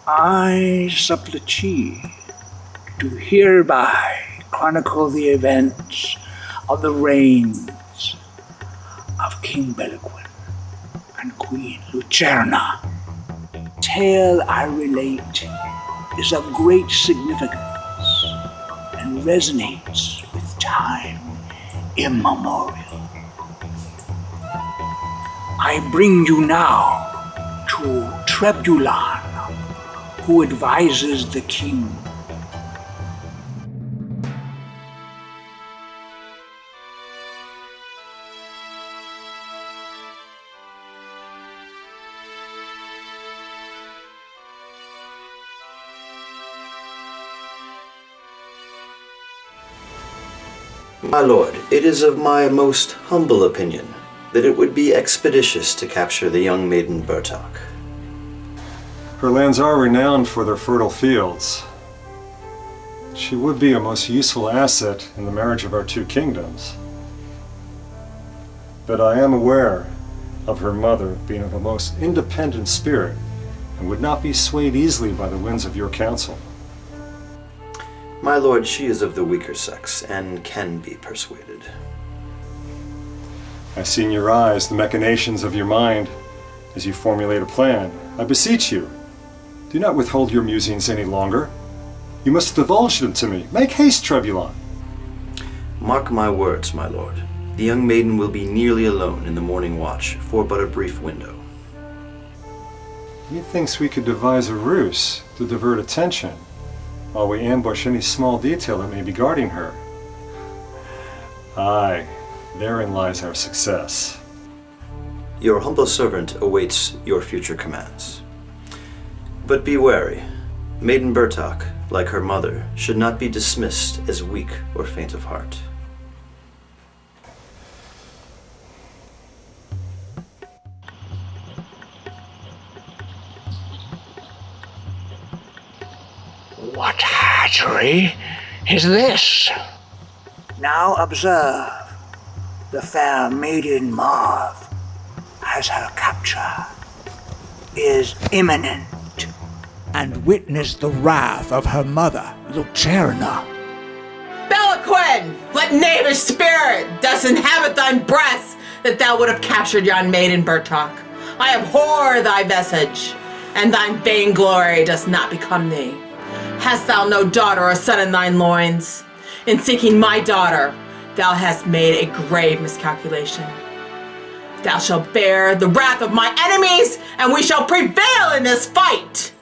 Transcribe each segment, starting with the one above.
I, Suplichi, do hereby chronicle the events of the reigns of King Beloquin and Queen Lucerna. The tale I relate is of great significance and resonates with time immemorial. I bring you now to Trebulon, who advises the king. My lord, it is of my most humble opinion that it would be expeditious to capture the young maiden Bertok. Her lands are renowned for their fertile fields. She would be a most useful asset in the marriage of our two kingdoms. But I am aware of her mother being of a most independent spirit and would not be swayed easily by the winds of your counsel. My lord, she is of the weaker sex and can be persuaded. I see in your eyes the machinations of your mind as you formulate a plan. I beseech you, do not withhold your musings any longer. You must divulge them to me. Make haste, Trebulon. Mark my words, my lord. The young maiden will be nearly alone in the morning watch for but a brief window. Methinks we could devise a ruse to divert attention while we ambush any small detail that may be guarding her. Aye, therein lies our success. Your humble servant awaits your future commands. But be wary. Maiden Bertok, like her mother, should not be dismissed as weak or faint of heart. What hatchery is this? Now observe the fair maiden Marv, as her capture is imminent, and witness the wrath of her mother, Lucerna. Beloquin! What knavish spirit does inhabit thine breast that thou would have captured yon maiden Bertok? I abhor thy visage, and thine vainglory does not become thee. Hast thou no daughter or son in thine loins? In seeking my daughter, thou hast made a grave miscalculation. Thou shalt bear the wrath of my enemies, and we shall prevail in this fight!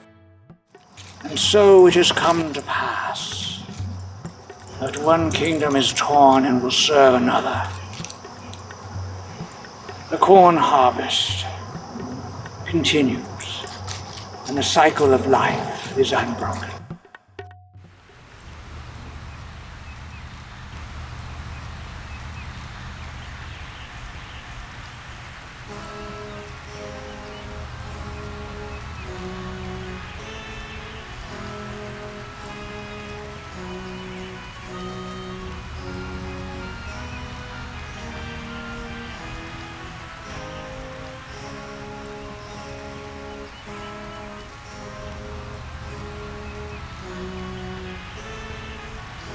And so it has come to pass that one kingdom is torn and will serve another. The corn harvest continues, and the cycle of life is unbroken.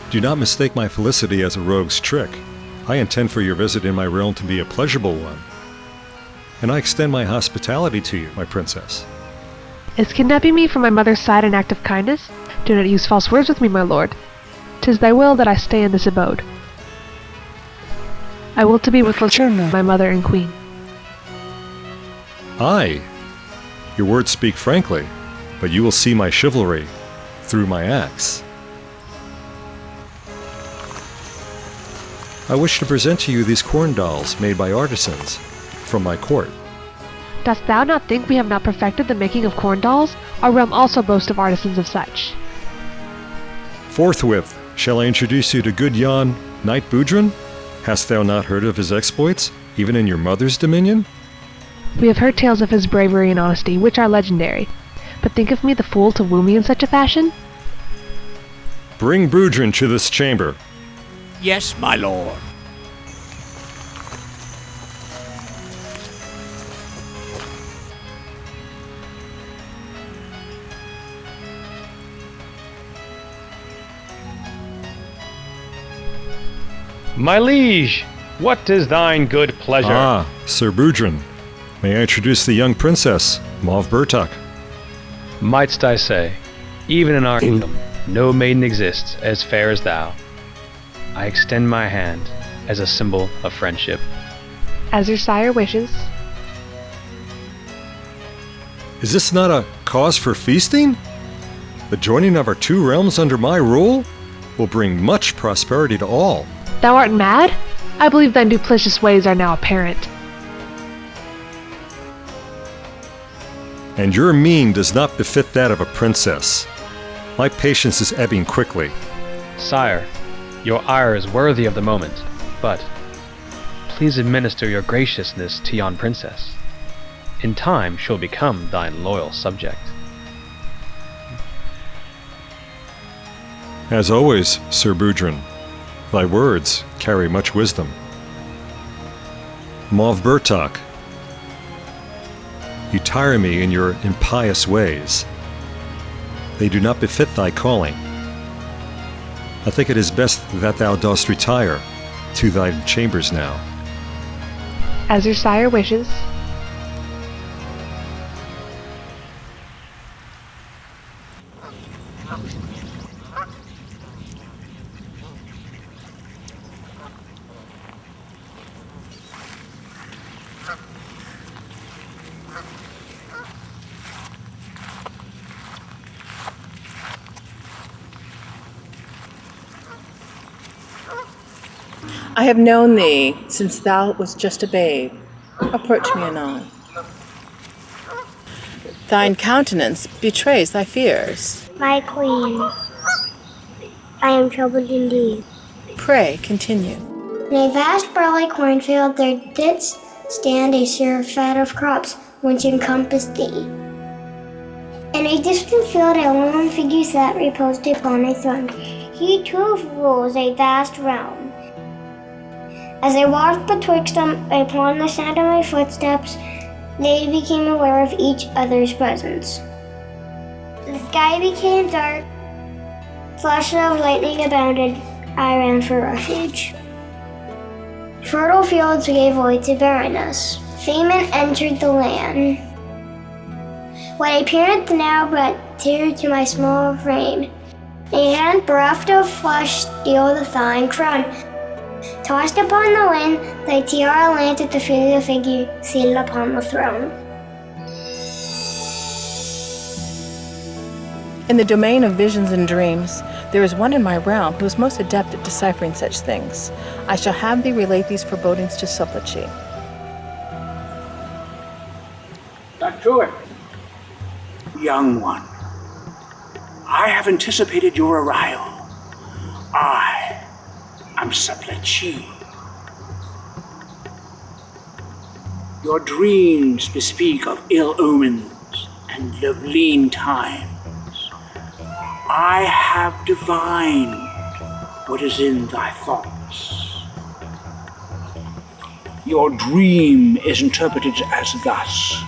Do not mistake my felicity as a rogue's trick. I intend for your visit in my realm to be a pleasurable one. And I extend my hospitality to you, my princess. Is kidnapping me from my mother's side an act of kindness? Do not use false words with me, my lord. 'Tis thy will that I stay in this abode. I will to be with Lucerna, my mother and queen. Aye, your words speak frankly, but you will see my chivalry through my acts. I wish to present to you these corn dolls made by artisans from my court. Dost thou not think we have not perfected the making of corn dolls? Our realm also boasts of artisans of such. Forthwith, shall I introduce you to good Jan, Knight Budrun? Hast thou not heard of his exploits, even in your mother's dominion? We have heard tales of his bravery and honesty, which are legendary. But think of me the fool to woo me in such a fashion? Bring Budrun to this chamber. Yes, my lord. My liege, what is thine good pleasure? Ah, Sir Boudrin. May I introduce the young princess, Mauve Bertok? Mightst I say, even in our kingdom, no maiden exists as fair as thou. I extend my hand as a symbol of friendship. As your sire wishes. Is this not a cause for feasting? The joining of our two realms under my rule will bring much prosperity to all. Thou art mad? I believe thine duplicitous ways are now apparent. And your mien does not befit that of a princess. My patience is ebbing quickly. Sire, your ire is worthy of the moment, but please administer your graciousness to yon princess. In time she'll become thine loyal subject. As always, Sir Boudrin, thy words carry much wisdom. Mauve Bertok, you tire me in your impious ways. They do not befit thy calling. I think it is best that thou dost retire to thy chambers now. As your sire wishes. I have known thee since thou wast just a babe. Approach me anon. Thine countenance betrays thy fears. My queen, I am troubled indeed. Pray, continue. In a vast burly cornfield there did stand a surfeit of crops which encompassed thee. In a distant field a lone figure sat reposed upon a throne. He too rules a vast realm. As I walked betwixt them upon the sound of my footsteps, they became aware of each other's presence. The sky became dark, flashes of lightning abounded, I ran for refuge. Fertile fields gave way to barrenness. Famine entered the land. What appeared now but tear to my small frame, a hand bereft of flesh steel the thawing crown. Tossed upon the wind, thy tiara landed at the feet of the figure seated upon the throne. In the domain of visions and dreams, there is one in my realm who is most adept at deciphering such things. I shall have thee relate these forebodings to Suplichi. Back to it. Young one, I have anticipated your arrival. I am Suplichi. Your dreams bespeak of ill omens and of lean times. I have divined what is in thy thoughts. Your dream is interpreted as thus.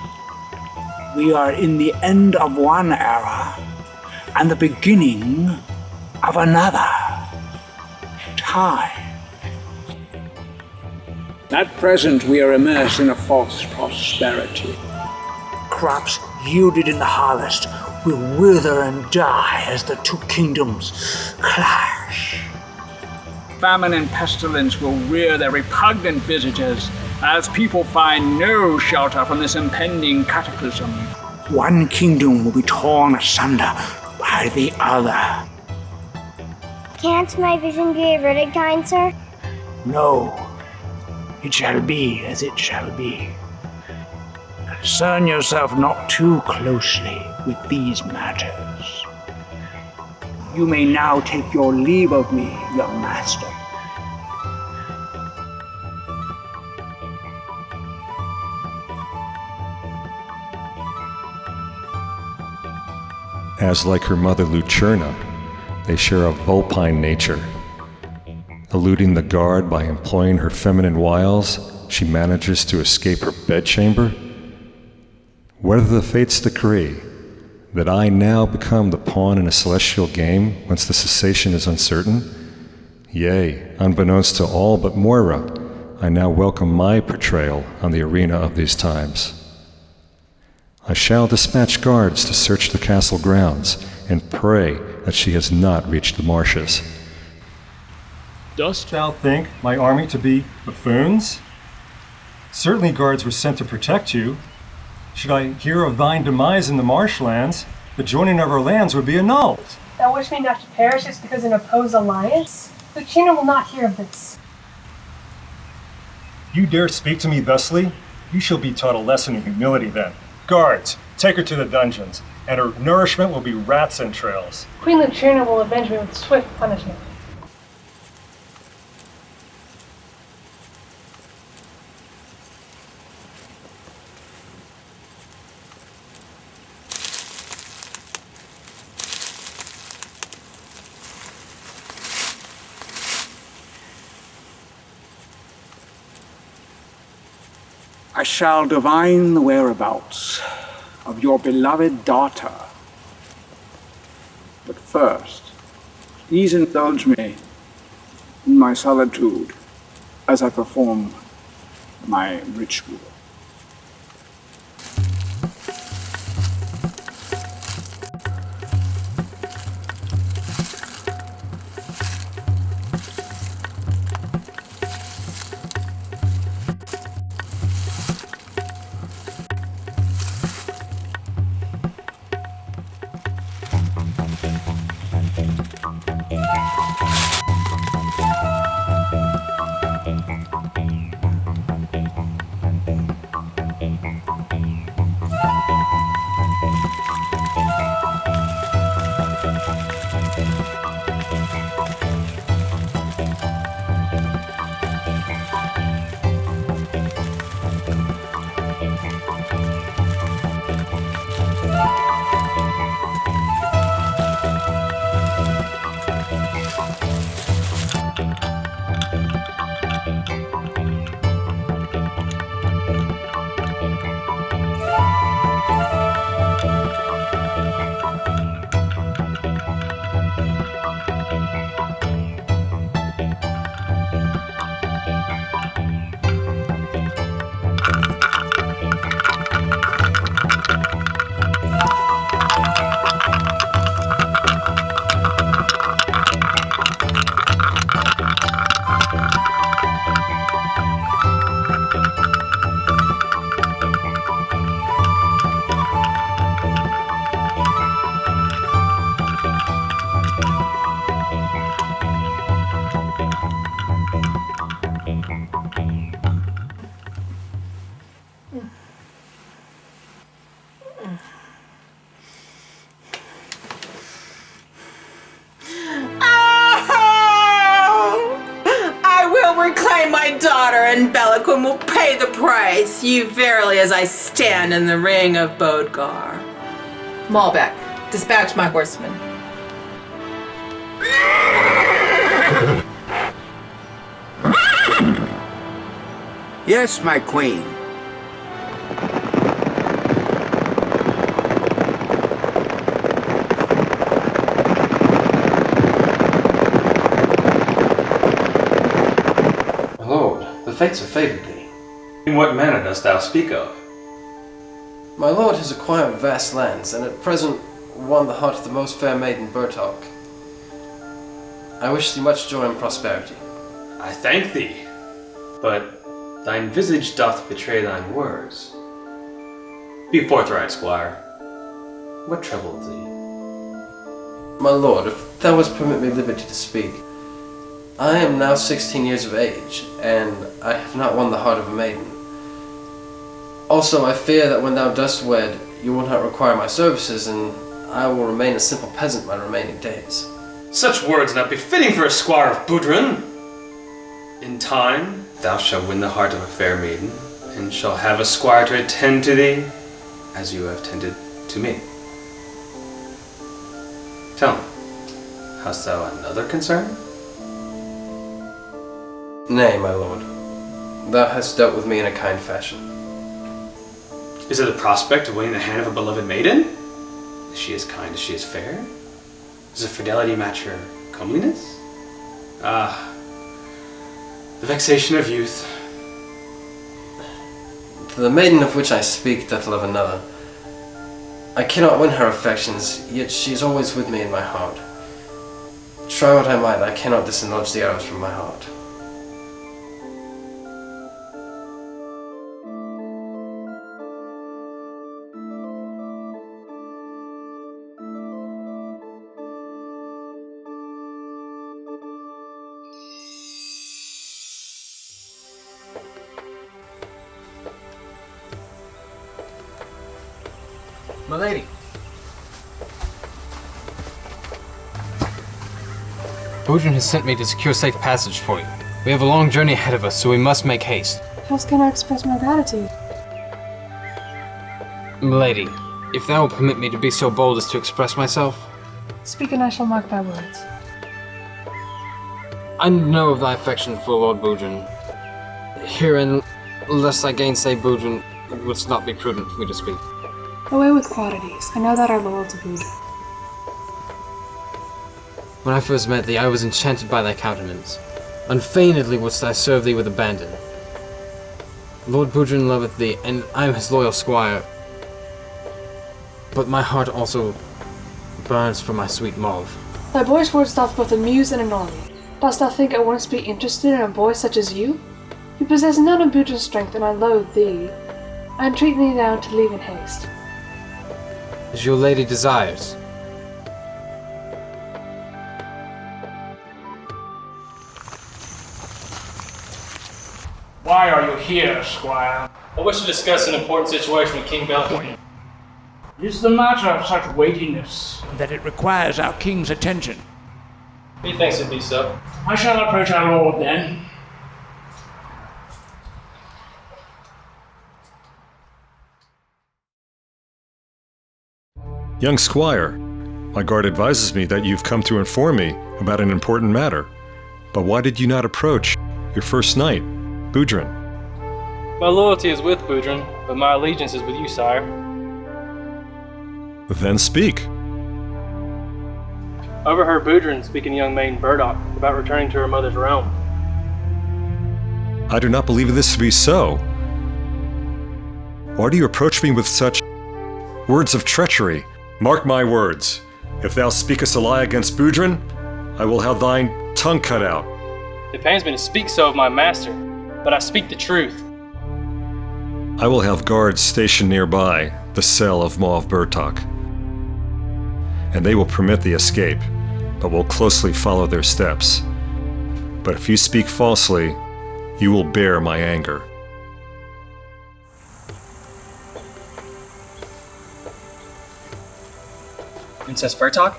We are in the end of one era and the beginning of another. Time. At present, we are immersed in a false prosperity. Crops yielded in the harvest will wither and die as the two kingdoms clash. Famine and pestilence will rear their repugnant visitors as people find no shelter from this impending cataclysm. One kingdom will be torn asunder by the other. Can't my vision be averted, kind sir? No, it shall be as it shall be. Concern yourself not too closely with these matters. You may now take your leave of me, young master. As like her mother Lucerna, they share a vulpine nature. Eluding the guard by employing her feminine wiles, she manages to escape her bedchamber. Whether the fates decree that I now become the pawn in a celestial game whence the cessation is uncertain, Yea, unbeknownst to all but Moira, I now welcome my portrayal on the arena of these times. I shall dispatch guards to search the castle grounds and pray that she has not reached the marshes. Dost thou think my army to be buffoons? Certainly guards were sent to protect you. Should I hear of thine demise in the marshlands, the joining of our lands would be annulled. Thou wish me not to perish just because an opposed alliance? Lucina will not hear of this. You dare speak to me thusly? You shall be taught a lesson in humility then. Guards, take her to the dungeons, and her nourishment will be rat's entrails. Queen Lucerna will avenge me with swift punishment. I shall divine the whereabouts of your beloved daughter. But first, please indulge me in my solitude as I perform my ritual. And Beloquin will pay the price, you verily, as I stand in the ring of Bodgar. Malbec, dispatch my horsemen. Yes, my queen. The fates have favored thee. In what manner dost thou speak of? My lord has acquired vast lands, and at present won the heart of the most fair maiden Bertalk. I wish thee much joy and prosperity. I thank thee, but thine visage doth betray thine words. Be forthright, squire. What troubled thee? My lord, if thou wouldst permit me liberty to speak, I am now 16 years of age, and I have not won the heart of a maiden. Also, I fear that when thou dost wed, you will not require my services, and I will remain a simple peasant my remaining days. Such words not befitting for a squire of Budrun. In time, thou shalt win the heart of a fair maiden, and shall have a squire to attend to thee, as you have tended to me. Tell me, hast thou another concern? Nay, my lord. Thou hast dealt with me in a kind fashion. Is it the prospect of winning the hand of a beloved maiden? Is she as kind as she is fair? Does her fidelity match her comeliness? The vexation of youth. The maiden of which I speak doth love another. I cannot win her affections, yet she is always with me in my heart. Try what I might, I cannot dislodge the arrows from my heart. My lady. Gudrun has sent me to secure safe passage for you. We have a long journey ahead of us, so we must make haste. How can I express my gratitude? Milady, if thou will permit me to be so bold as to express myself. Speak and I shall mark thy words. I know of thy affection for Lord Gudrun. Herein, lest I gainsay Gudrun, it would not be prudent for me to speak. Away with qualities. I know that are loyal to Gould. When I first met thee, I was enchanted by thy countenance. Unfeignedly wouldst I serve thee with abandon. Lord Gudrun loveth thee, and I am his loyal squire. But my heart also burns for my sweet Mauve. Thy boyish words doth both amuse and annoy me. Dost thou think I once be interested in a boy such as you? You possess none of Gudrun's strength, and I loathe thee. I entreat thee now to leave in haste. As your lady desires. Why are you here, squire? I wish to discuss an important situation with King Beloquin. Is the matter of such weightiness that it requires our king's attention? Methinks it be so. I shall approach our lord then. Young squire, my guard advises me that you've come to inform me about an important matter. But why did you not approach your first knight, Gudrun? My loyalty is with Gudrun, but my allegiance is with you, sire. Then speak. I overheard Gudrun speaking to young maiden Burdock about returning to her mother's realm. I do not believe this to be so. Why do you approach me with such words of treachery? Mark my words. If thou speakest a lie against Gudrun, I will have thine tongue cut out. It pains me to speak so of my master, but I speak the truth. I will have guards stationed nearby the cell of Mauve Burtok, and they will permit the escape, but will closely follow their steps. But if you speak falsely, you will bear my anger. Princess Burtok?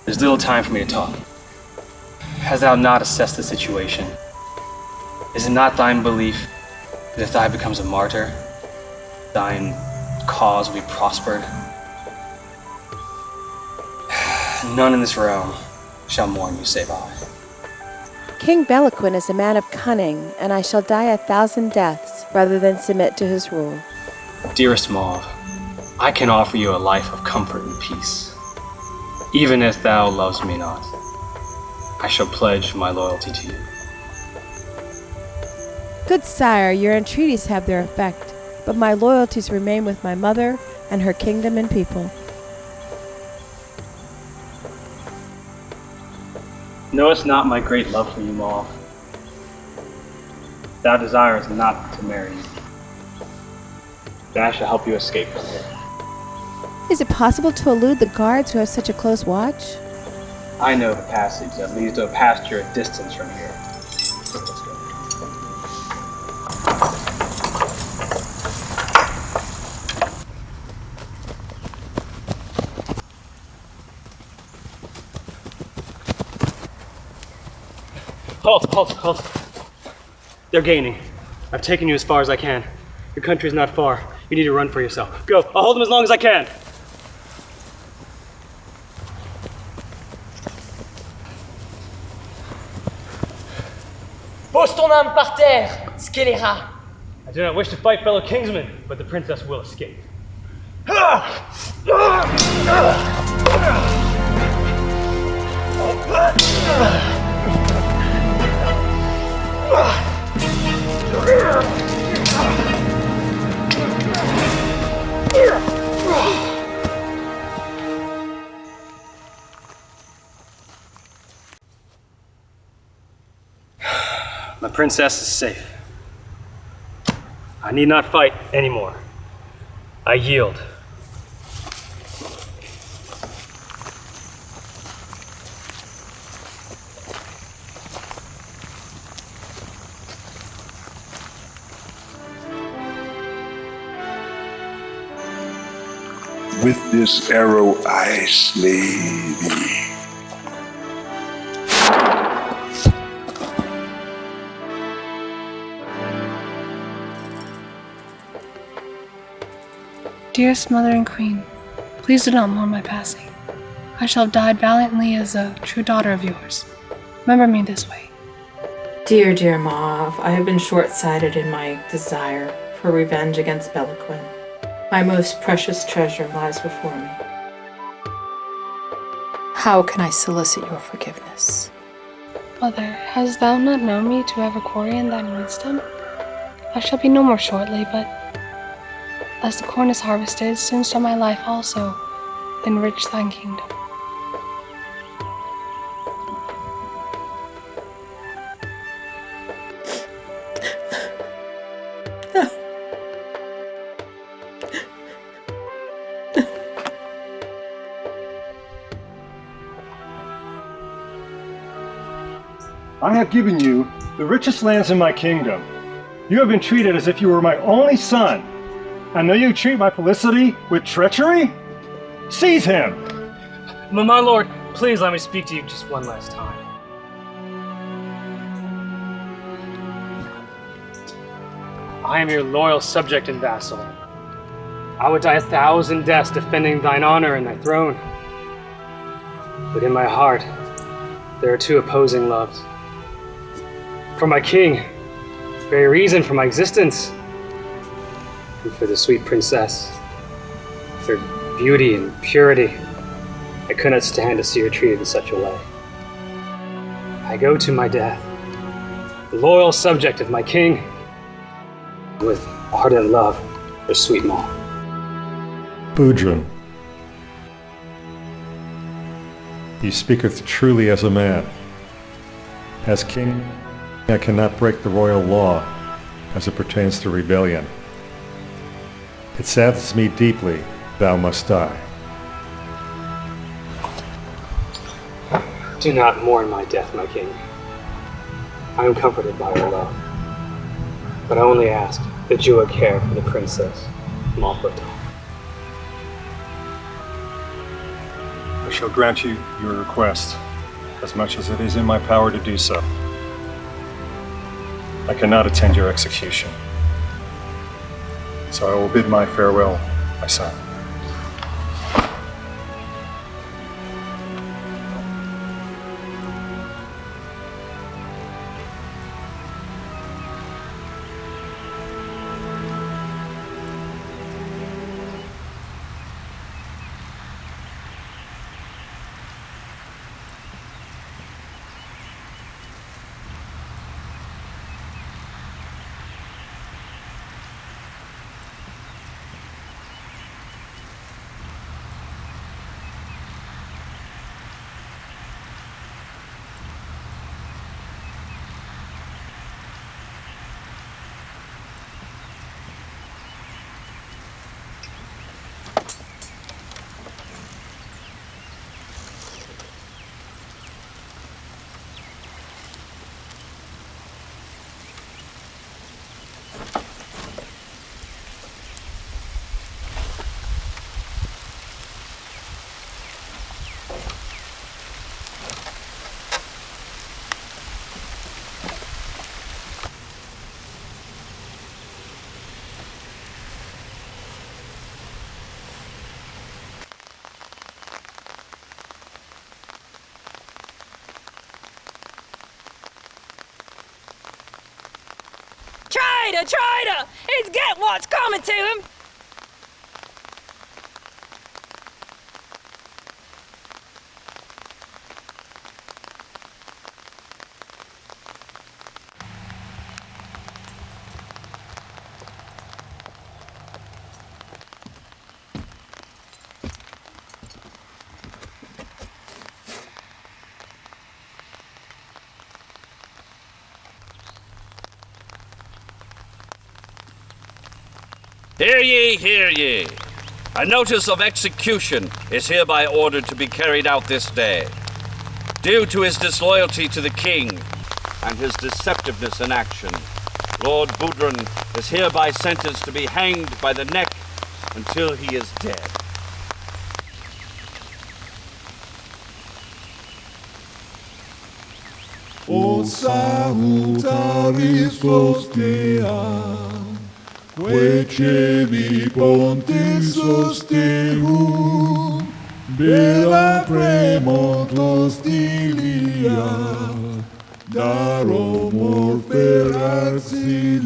There's little time for me to talk. Hast thou not assessed the situation? Is it not thine belief that if thou becomes a martyr, thine cause will be prospered? None in this realm shall mourn you save I. King Beloquin is a man of cunning, and I shall die 1,000 deaths rather than submit to his rule. Dearest Mauve, I can offer you a life of comfort and peace. Even if thou lovest me not, I shall pledge my loyalty to you. Good sire, your entreaties have their effect, but my loyalties remain with my mother and her kingdom and people. Knowest not my great love for you, Mauve. Thou desirest not to marry me. Then I shall help you escape from here. Is it possible to elude the guards who have such a close watch? I know the passage that leads to a pasture at distance from here. So let's go. Halt. They're gaining. I've taken you as far as I can. Your country is not far. You need to run for yourself. Go. I'll hold them as long as I can. Pose ton âme par terre, scélérat. I do not wish to fight fellow kingsmen, but the princess will escape. My princess is safe. I need not fight anymore. I yield. With this arrow I slay thee. Dearest Mother and Queen, please do not mourn my passing. I shall have died valiantly as a true daughter of yours. Remember me this way. Dear, dear Mauve, I have been short-sighted in my desire for revenge against Beloquin. My most precious treasure lies before me. How can I solicit your forgiveness? Mother, hast thou not known me to ever glory in thine wisdom? I shall be no more shortly, but as the corn is harvested, soon shall my life also enrich thine kingdom. I have given you the richest lands in my kingdom. You have been treated as if you were my only son. And now you treat my Felicity with treachery? Seize him! My lord, please let me speak to you just one last time. I am your loyal subject and vassal. I would die 1,000 deaths defending thine honor and thy throne. But in my heart, there are two opposing loves. For my king, the very reason for my existence, and for the sweet princess, her beauty and purity. I could not stand to see her treated in such a way. I go to my death, the loyal subject of my king, with ardent love for sweet Maud. Boudrin, he speaketh truly as a man. As king, I cannot break the royal law as it pertains to rebellion. It saddens me deeply, thou must die. Do not mourn my death, my king. I am comforted by your love. But I only ask that you would care for the princess, Maud. I shall grant you your request, as much as it is in my power to do so. I cannot attend your execution, so I will bid my farewell, my son. Traitor! He's get what's coming to him! Hear ye, hear ye. A notice of execution is hereby ordered to be carried out this day. Due to his disloyalty to the king and his deceptiveness in action, Lord Boudrin is hereby sentenced to be hanged by the neck until he is dead. O salutaris ostea, quecevi pontis osteum, bella premont hostilia, daromur per auxilium.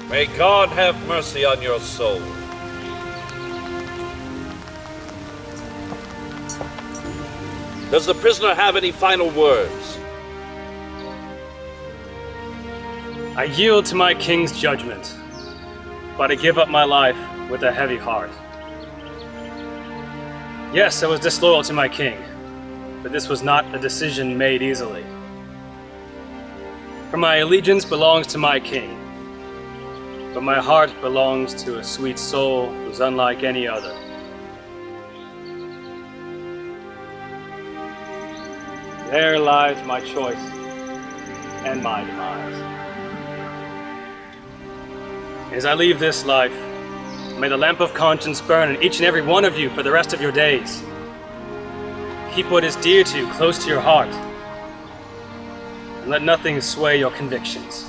May God have mercy on your soul. Does the prisoner have any final words? I yield to my king's judgment, but I give up my life with a heavy heart. Yes, I was disloyal to my king, but this was not a decision made easily. For my allegiance belongs to my king, but my heart belongs to a sweet soul who's unlike any other. There lies my choice and my demise. As I leave this life, may the lamp of conscience burn in each and every one of you for the rest of your days. Keep what is dear to you close to your heart, and let nothing sway your convictions.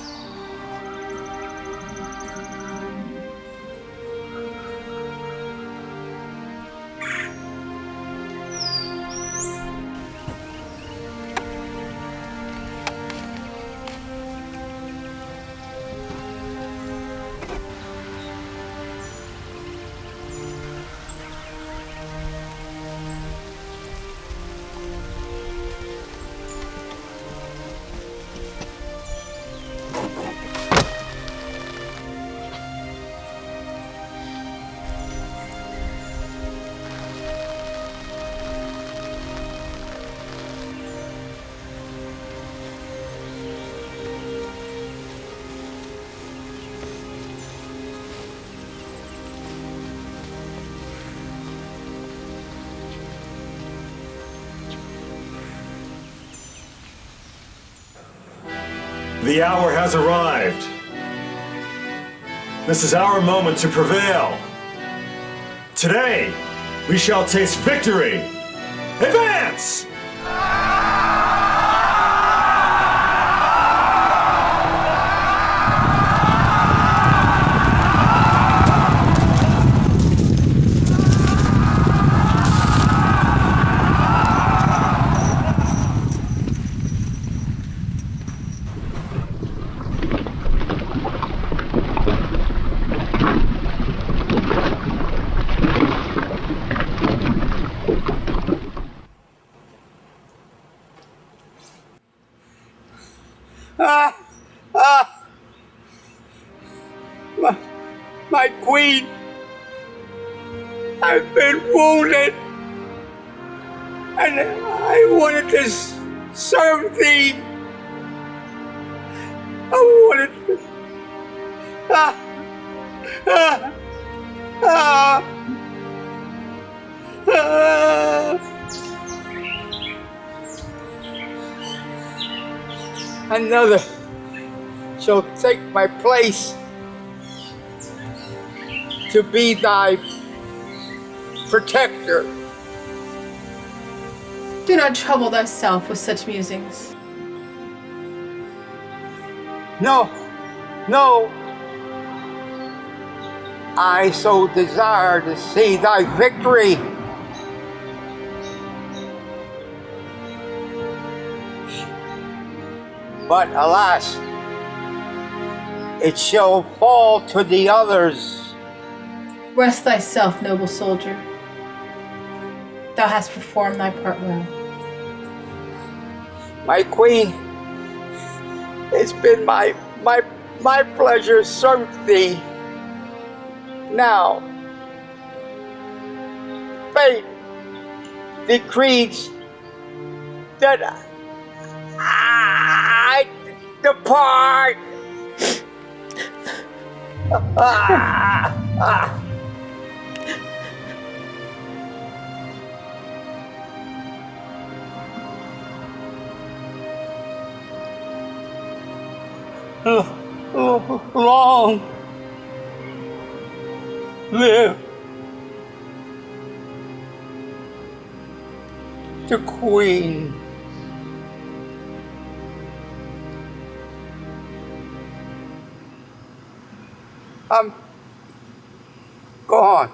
The hour has arrived. This is our moment to prevail. Today, we shall taste victory. Advance! My queen, I've been wounded, and I wanted to serve thee. I wanted to... Another shall take my place to be thy protector. Do not trouble thyself with such musings. No, no. I so desire to see thy victory. But alas, it shall fall to the others. Rest thyself, noble soldier. Thou hast performed thy part well. My queen, it's been my pleasure to serve thee. Now, fate decrees that I depart. Long live the Queen. I'm gone.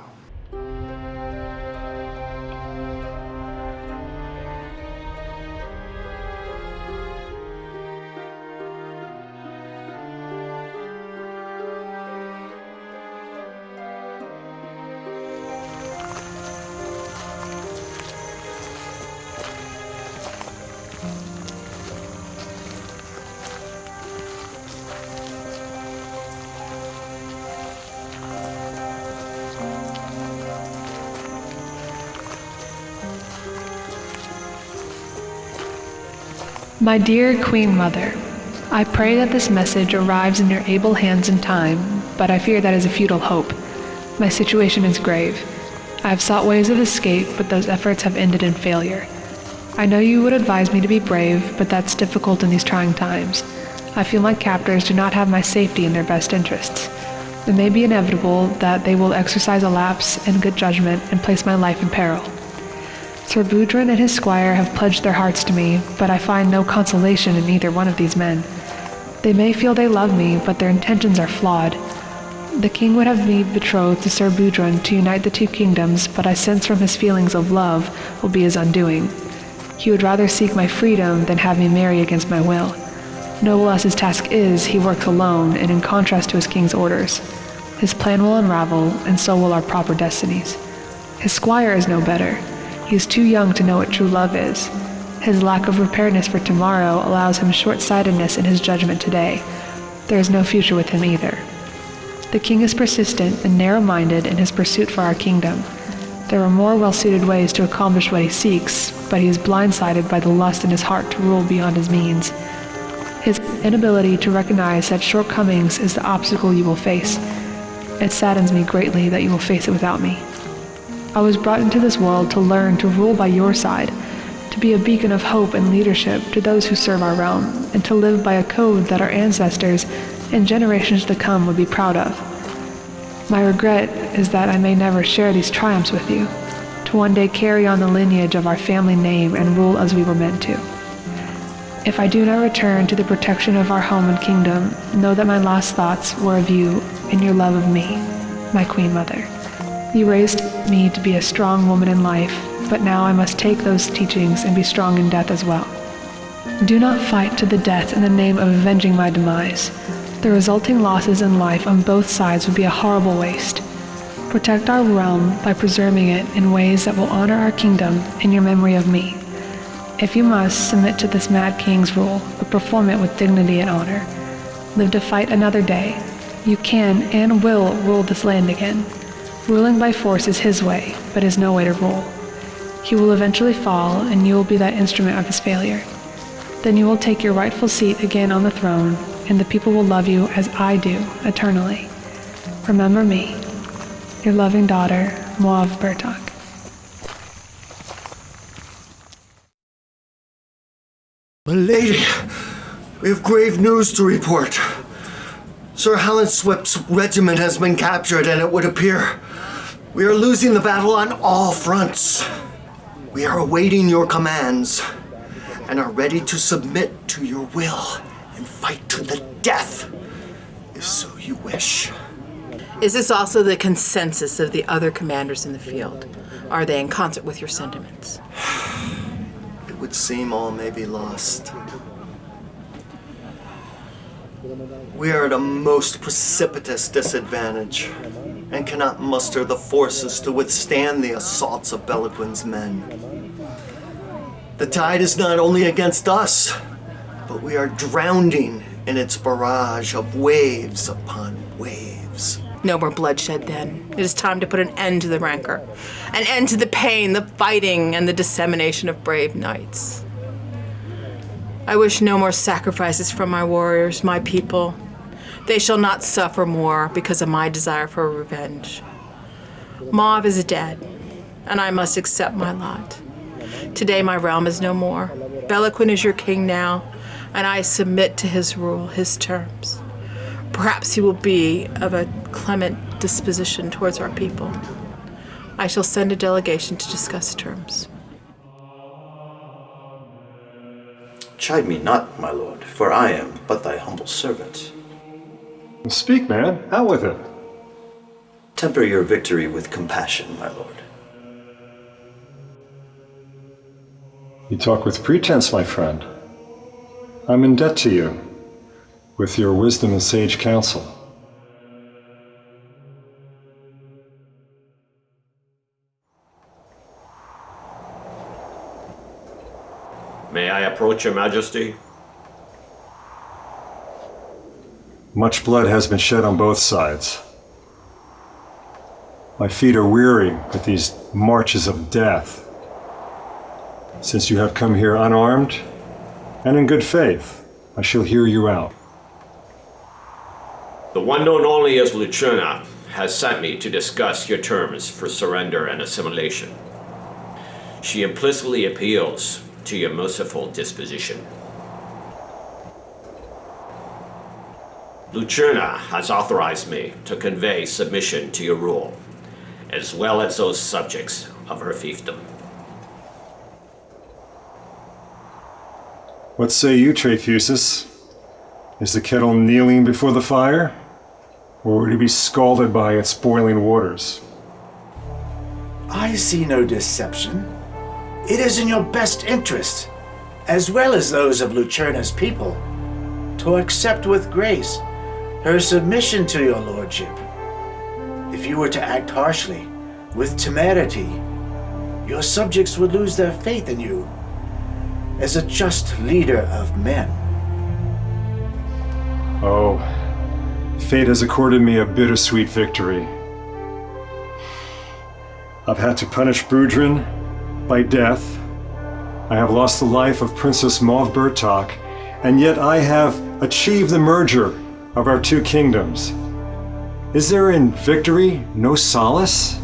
My dear Queen Mother, I pray that this message arrives in your able hands in time, but I fear that is a futile hope. My situation is grave. I have sought ways of escape, but those efforts have ended in failure. I know you would advise me to be brave, but that's difficult in these trying times. I feel my captors do not have my safety in their best interests. It may be inevitable that they will exercise a lapse in good judgment and place my life in peril. Sir Boudrin and his squire have pledged their hearts to me, but I find no consolation in either one of these men. They may feel they love me, but their intentions are flawed. The king would have me betrothed to Sir Boudrin to unite the two kingdoms, but I sense from his feelings of love will be his undoing. He would rather seek my freedom than have me marry against my will. Noble as his task is, he works alone and in contrast to his king's orders. His plan will unravel, and so will our proper destinies. His squire is no better. He is too young to know what true love is. His lack of preparedness for tomorrow allows him short-sightedness in his judgment today. There is no future with him either. The king is persistent and narrow-minded in his pursuit for our kingdom. There are more well-suited ways to accomplish what he seeks, but he is blindsided by the lust in his heart to rule beyond his means. His inability to recognize such shortcomings is the obstacle you will face. It saddens me greatly that you will face it without me. I was brought into this world to learn to rule by your side, to be a beacon of hope and leadership to those who serve our realm, and to live by a code that our ancestors and generations to come would be proud of. My regret is that I may never share these triumphs with you, to one day carry on the lineage of our family name and rule as we were meant to. If I do not return to the protection of our home and kingdom, know that my last thoughts were of you and your love of me, my Queen Mother. You raised me to be a strong woman in life, but now I must take those teachings and be strong in death as well. Do not fight to the death in the name of avenging my demise. The resulting losses in life on both sides would be a horrible waste. Protect our realm by preserving it in ways that will honor our kingdom in your memory of me. If you must, submit to this mad king's rule, but perform it with dignity and honor. Live to fight another day. You can and will rule this land again. Ruling by force is his way, but is no way to rule. He will eventually fall, and you will be that instrument of his failure. Then you will take your rightful seat again on the throne, and the people will love you as I do, eternally. Remember me, your loving daughter, Moav Bertok. My lady, we have grave news to report. Sir Halenswip's regiment has been captured, and it would appear we are losing the battle on all fronts. We are awaiting your commands and are ready to submit to your will and fight to the death, if so you wish. Is this also the consensus of the other commanders in the field? Are they in concert with your sentiments? It would seem all may be lost. We are at a most precipitous disadvantage and cannot muster the forces to withstand the assaults of Beloquin's men. The tide is not only against us, but we are drowning in its barrage of waves upon waves. No more bloodshed, then. It is time to put an end to the rancor, an end to the pain, the fighting, and the dissemination of brave knights. I wish no more sacrifices from my warriors, my people. They shall not suffer more because of my desire for revenge. Mauve is dead, and I must accept my lot. Today my realm is no more. Beloquin is your king now, and I submit to his rule, his terms. Perhaps he will be of a clement disposition towards our people. I shall send a delegation to discuss terms. Chide me not, my lord, for I am but thy humble servant. Speak, man. Out with it. Temper your victory with compassion, my lord. You talk with pretense, my friend. I'm in debt to you, with your wisdom and sage counsel. May I approach your majesty? Much blood has been shed on both sides. My feet are weary with these marches of death. Since you have come here unarmed and in good faith, I shall hear you out. The one known only as Lucerna has sent me to discuss your terms for surrender and assimilation. She implicitly appeals to your merciful disposition. Lucerna has authorized me to convey submission to your rule, as well as those subjects of her fiefdom. What say you, Trefusis? Is the kettle kneeling before the fire, or would it be scalded by its boiling waters? I see no deception. It is in your best interest, as well as those of Lucerna's people, to accept with grace her submission to your lordship. If you were to act harshly, with temerity, your subjects would lose their faith in you as a just leader of men. Oh, fate has accorded me a bittersweet victory. I've had to punish Budrun by death. I have lost the life of Princess Mauve Bertok, and yet I have achieved the merger of our two kingdoms. Is there in victory no solace?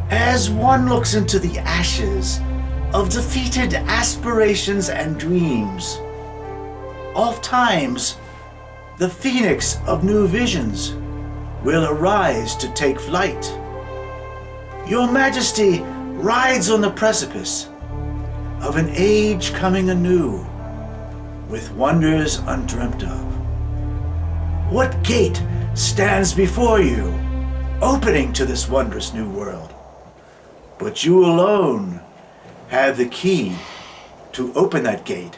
As one looks into the ashes of defeated aspirations and dreams, oftentimes the phoenix of new visions will arise to take flight. Your Majesty rides on the precipice of an age coming anew, with wonders undreamt of. What gate stands before you, opening to this wondrous new world? But you alone have the key to open that gate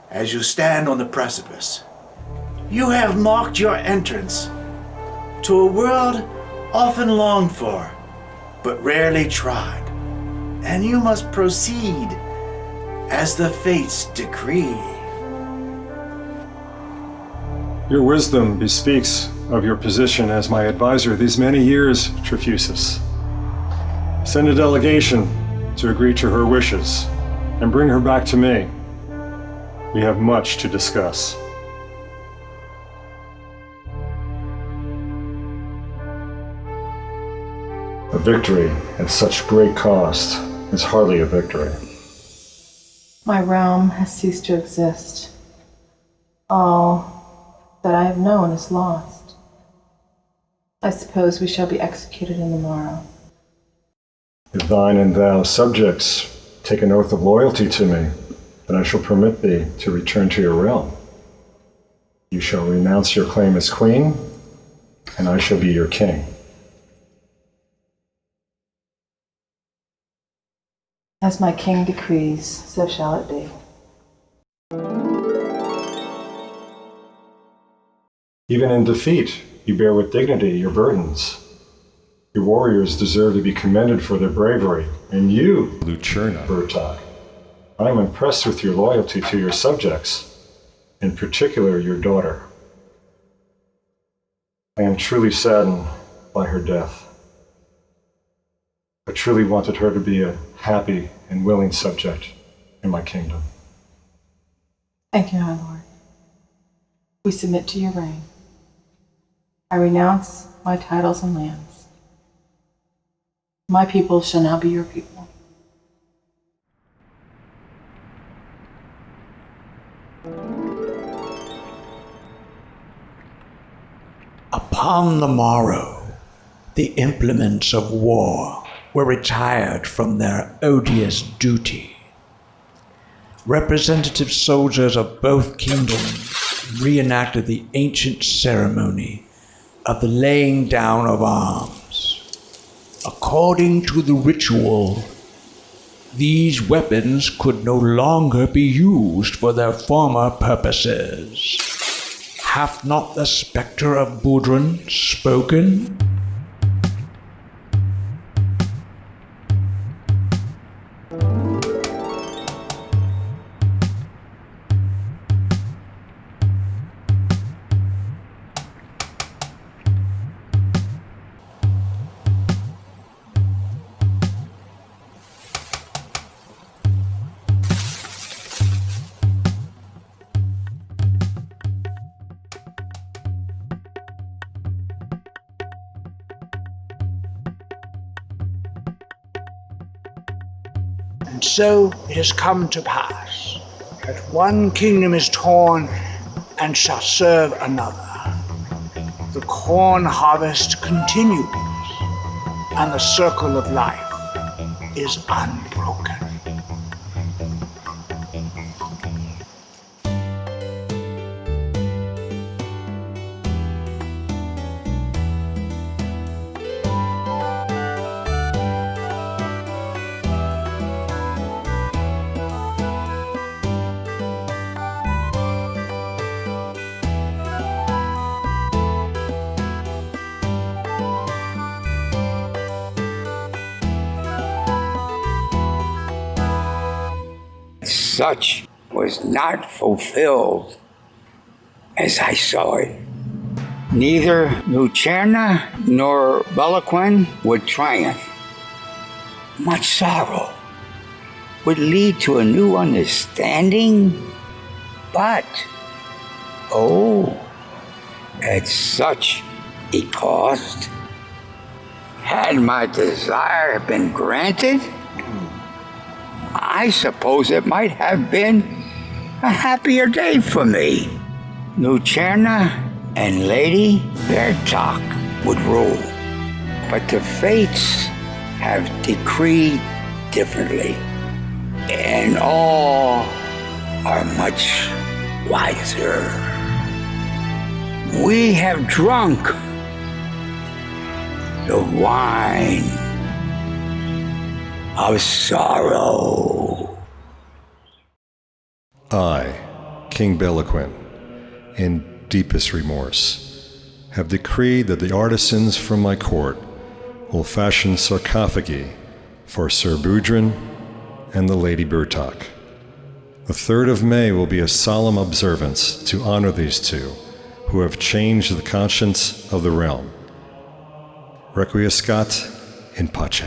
as you stand on the precipice. You have marked your entrance to a world often longed for, but rarely trod, and you must proceed as the fates decree. Your wisdom bespeaks of your position as my advisor these many years, Trefusis. Send a delegation to agree to her wishes and bring her back to me. We have much to discuss. A victory at such great cost is hardly a victory. My realm has ceased to exist. All that I have known is lost. I suppose we shall be executed in the morrow. If thine and thou subjects take an oath of loyalty to me, then I shall permit thee to return to your realm. You shall renounce your claim as queen, and I shall be your king. As my king decrees, so shall it be. Even in defeat, you bear with dignity your burdens. Your warriors deserve to be commended for their bravery, and you, Lucerna Bertok, I am impressed with your loyalty to your subjects, in particular your daughter. I am truly saddened by her death. I truly wanted her to be a happy and willing subject in my kingdom. Thank you, my lord. We submit to your reign. I renounce my titles and lands. My people shall now be your people. Upon the morrow, the implements of war were retired from their odious duty. Representative soldiers of both kingdoms reenacted the ancient ceremony of the laying down of arms. According to the ritual, these weapons could no longer be used for their former purposes. Hath not the spectre of Budrun spoken? And so it has come to pass that one kingdom is torn and shall serve another. The corn harvest continues, and the circle of life is unbroken. Such was not fulfilled as I saw it. Neither Lucerna nor Beloquin would triumph. Much sorrow would lead to a new understanding, but, at such a cost. Had my desire been granted, I suppose it might have been a happier day for me. Lucerna and Lady Bertok would rule, but the fates have decreed differently, and all are much wiser. We have drunk the wine of sorrow. I, King Beloquin, in deepest remorse, have decreed that the artisans from my court will fashion sarcophagi for Sir Budrun and the Lady Bertok. The 3rd of May will be a solemn observance to honor these two, who have changed the conscience of the realm. Requiescat in pace.